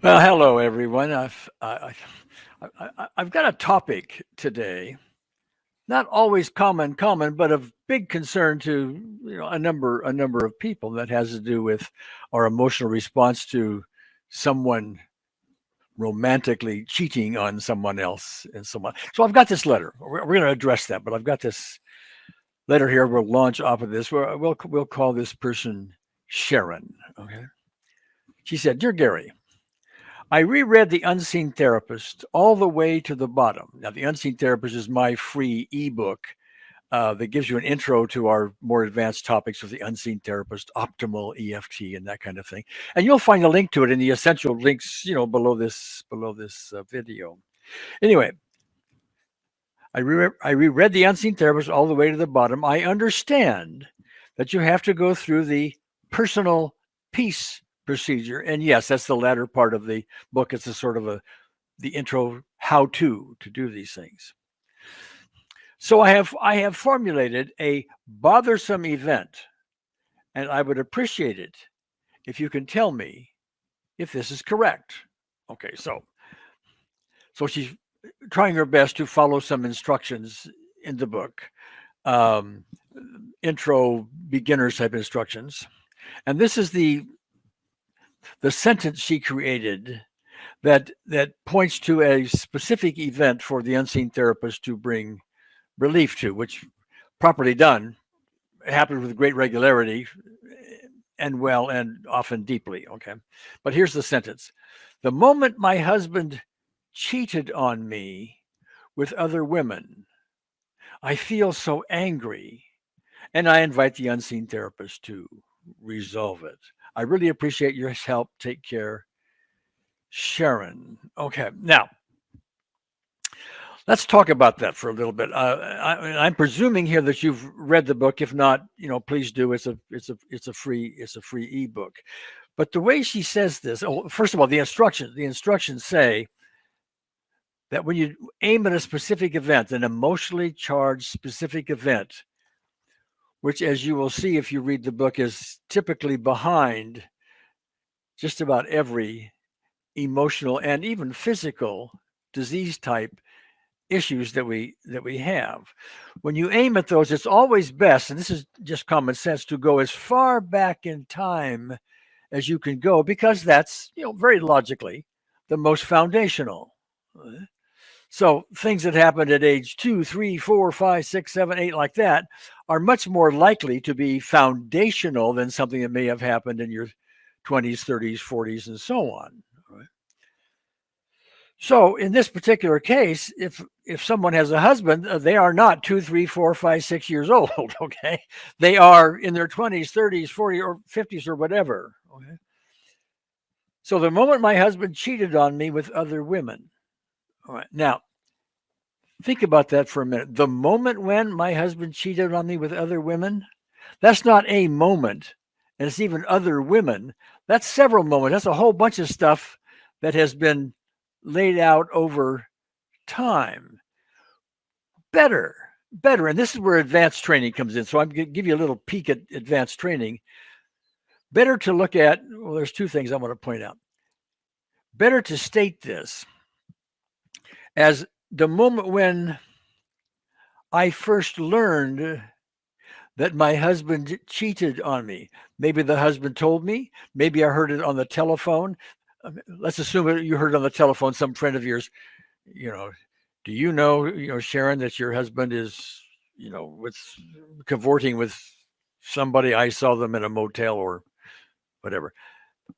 Well, hello everyone. I've got a topic today, not always common, but of big concern to a number of people. That has to do with our emotional response to someone romantically cheating on someone else and someone. So I've got this letter. We're going to address that, but I've got this letter here. We'll launch off of this. We'll call this person Sharon. Okay. She said, "Dear Gary, I reread The Unseen Therapist all the way to the bottom." Now, The Unseen Therapist is my free ebook that gives you an intro to our more advanced topics of The Unseen Therapist, Optimal EFT, and that kind of thing. And you'll find a link to it in the essential links, below this video. Anyway, I reread The Unseen Therapist all the way to the bottom. I understand that you have to go through the personal peace procedure. And yes, that's the latter part of the book. It's a sort of the intro how to do these things. So I have formulated a bothersome event, and I would appreciate it if you can tell me if this is correct. Okay, so she's trying her best to follow some instructions in the book, um, intro beginner type instructions, and this is the sentence she created that points to a specific event for the unseen therapist to bring relief to, which, properly done, happens with great regularity and well and often deeply. Okay, but here's the sentence: the moment my husband cheated on me with other women, I feel so angry, and I invite the unseen therapist to resolve it. I really appreciate your help. Take care, Sharon. Okay, now let's talk about that for a little bit. I'm presuming here that you've read the book. If not, please do. It's a free ebook. But the way she says this, oh, first of all, the instructions say that when you aim at a specific event, an emotionally charged specific event, which, as you will see if you read the book, is typically behind just about every emotional and even physical disease type issues that we have. When you aim at those, it's always best, and this is just common sense, to go as far back in time as you can go, because that's, very logically, the most foundational. So things that happened at age 2, 3, 4, 5, 6, 7, 8, like that, are much more likely to be foundational than something that may have happened in your 20s, 30s, 40s, and so on. So in this particular case, if someone has a husband, they are not 2, 3, 4, 5, 6 years old. Okay, they are in their 20s, 30s, 40s, or 50s, or whatever. Okay. So the moment my husband cheated on me with other women. All right. Now, think about that for a minute. The moment when my husband cheated on me with other women, that's not a moment, and it's even other women. That's several moments. That's a whole bunch of stuff that has been laid out over time. Better. And this is where advanced training comes in. So I'm going to give you a little peek at advanced training. Better to look at, well, there's two things I want to point out. Better to state this as the moment when I first learned that my husband cheated on me. Maybe the husband told me. Maybe I heard it on the telephone. Let's assume you heard it on the telephone. Some friend of yours, do Sharon, that your husband is, with cavorting with somebody? I saw them in a motel or whatever.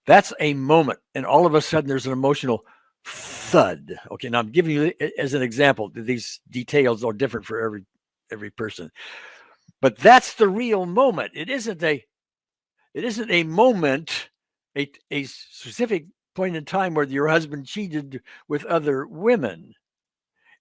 That's a moment, and all of a sudden there's an emotional thud. Okay, now I'm giving you as an example. These details are different for every person, but that's the real moment. It isn't a moment, a specific point in time where your husband cheated with other women.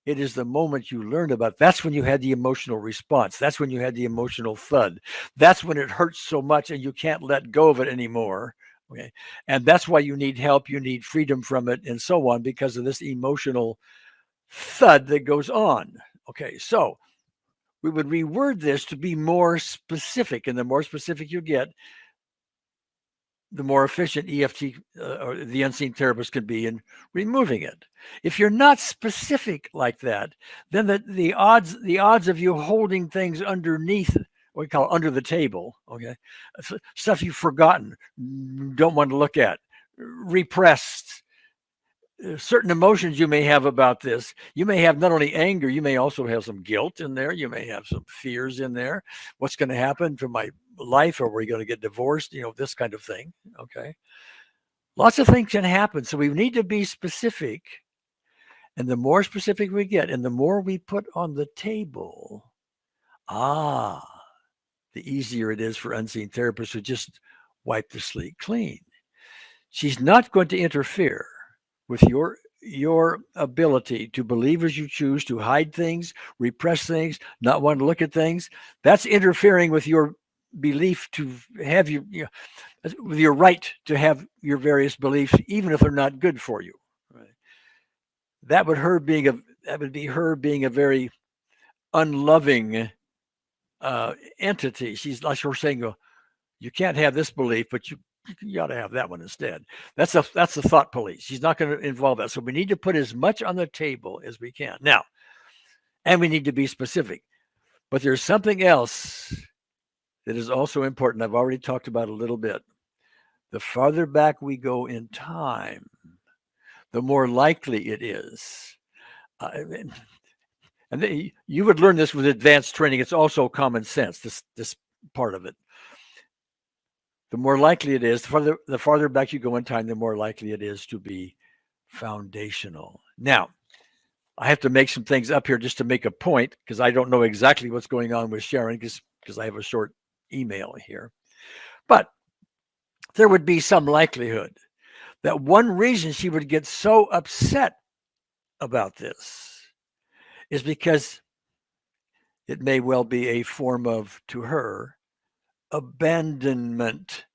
It is the moment you learned about it. That's when you had the emotional response. That's when you had the emotional thud. That's when it hurts so much and you can't let go of it anymore. Okay. And that's why you need help. You need freedom from it and so on, because of this emotional thud that goes on. Okay. So we would reword this to be more specific. And the more specific you get, the more efficient EFT or the unseen therapist can be in removing it. If you're not specific like that, then the odds of you holding things underneath, what we call under the table, okay, stuff you've forgotten, don't want to look at, repressed, certain emotions you may have about this. You may have not only anger, you may also have some guilt in there. You may have some fears in there. What's going to happen to my life? Are we going to get divorced? This kind of thing. Okay. Lots of things can happen. So we need to be specific. And the more specific we get and the more we put on the table, the easier it is for unseen therapists to just wipe the slate clean. She's not going to interfere with your ability to believe as you choose, to hide things, repress things, not want to look at things. That's interfering with your belief to have with your right to have your various beliefs, even if they're not good for you. Right? That would be her being a very unloving entity. She's like her saying, you can't have this belief, but you ought to have that one instead. That's the thought police. She's not going to involve that. So we need to put as much on the table as we can. Now, and we need to be specific. But there's something else that is also important. I've already talked about a little bit. The farther back we go in time, the more likely it is. You would learn this with advanced training. It's also common sense, this part of it. The more likely it is, the farther back you go in time, the more likely it is to be foundational. Now, I have to make some things up here just to make a point, because I don't know exactly what's going on with Sharon, because I have a short email here. But there would be some likelihood that one reason she would get so upset about this is because it may well be a form of, to her, abandonment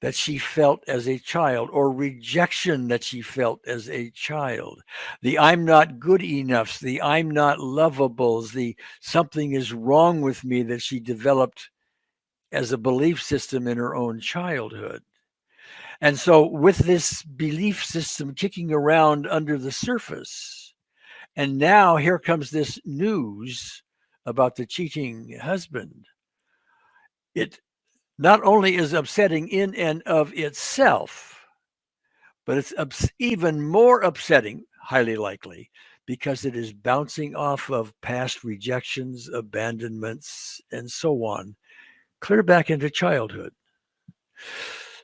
that she felt as a child, or rejection that she felt as a child. The I'm not good enough, the I'm not lovables, the something is wrong with me that she developed as a belief system in her own childhood. And so with this belief system kicking around under the surface, and now here comes this news about the cheating husband, it not only is upsetting in and of itself, but it's even more upsetting, highly likely, because it is bouncing off of past rejections, abandonments, and so on, clear back into childhood.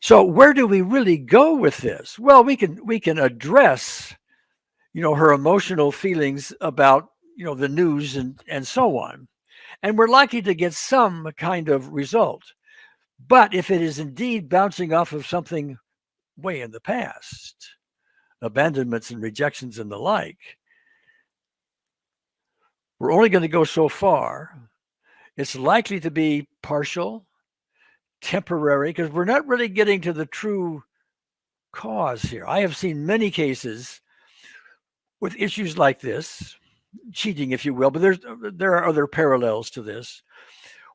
So where do we really go with this? Well, we can address, her emotional feelings about, the news and so on. And we're likely to get some kind of result. But if it is indeed bouncing off of something way in the past, abandonments and rejections and the like, we're only going to go so far. It's likely to be partial, temporary, because we're not really getting to the true cause here. I have seen many cases with issues like this, cheating, if you will, but there are other parallels to this,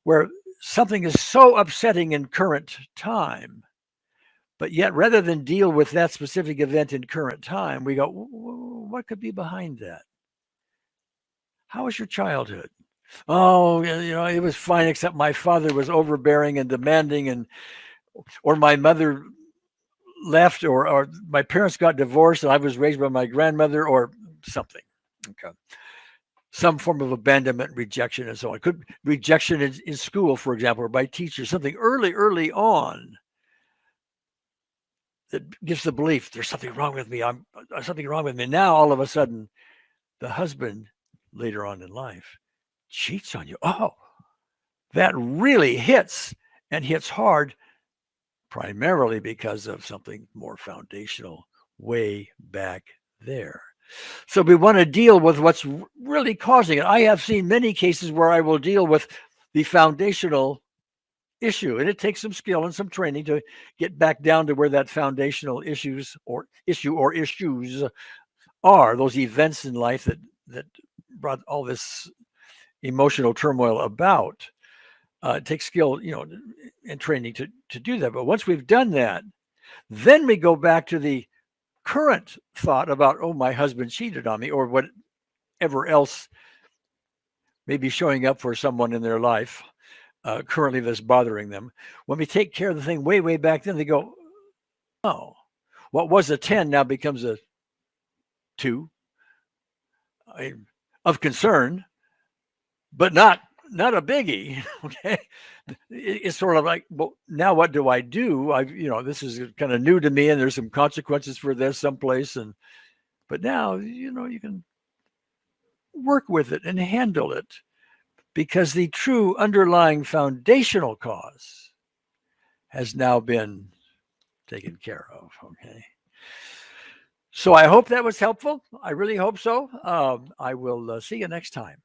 where something is so upsetting in current time, but yet rather than deal with that specific event in current time, we go, what could be behind that? How was your childhood? Oh, it was fine, except my father was overbearing and demanding, or my mother left, or my parents got divorced and I was raised by my grandmother, or something. Okay. Some form of abandonment, rejection, and so on. Could rejection in school, for example, or by teachers, something early on that gives the belief there's something wrong with me. There's something wrong with me. Now, all of a sudden, the husband later on in life cheats on you. Oh, that really hits, and hits hard, primarily because of something more foundational way back there. So we want to deal with what's really causing it. I have seen many cases where I will deal with the foundational issue, and it takes some skill and some training to get back down to where that foundational issue or issues are, those events in life that brought all this emotional turmoil about. It takes skill, and training to do that. But once we've done that, Then we go back to the current thought about, oh, my husband cheated on me, or whatever else may be showing up for someone in their life currently that's bothering them. When we take care of the thing way back then, they go, oh, what was a 10 now becomes a 2 of concern, but not a biggie. Okay, it's sort of like, well, now what do I do? This is kind of new to me, and there's some consequences for this someplace, but now you can work with it and handle it, because the true underlying foundational cause has now been taken care of. Okay. So I hope that was helpful. I really hope so. I will see you next time.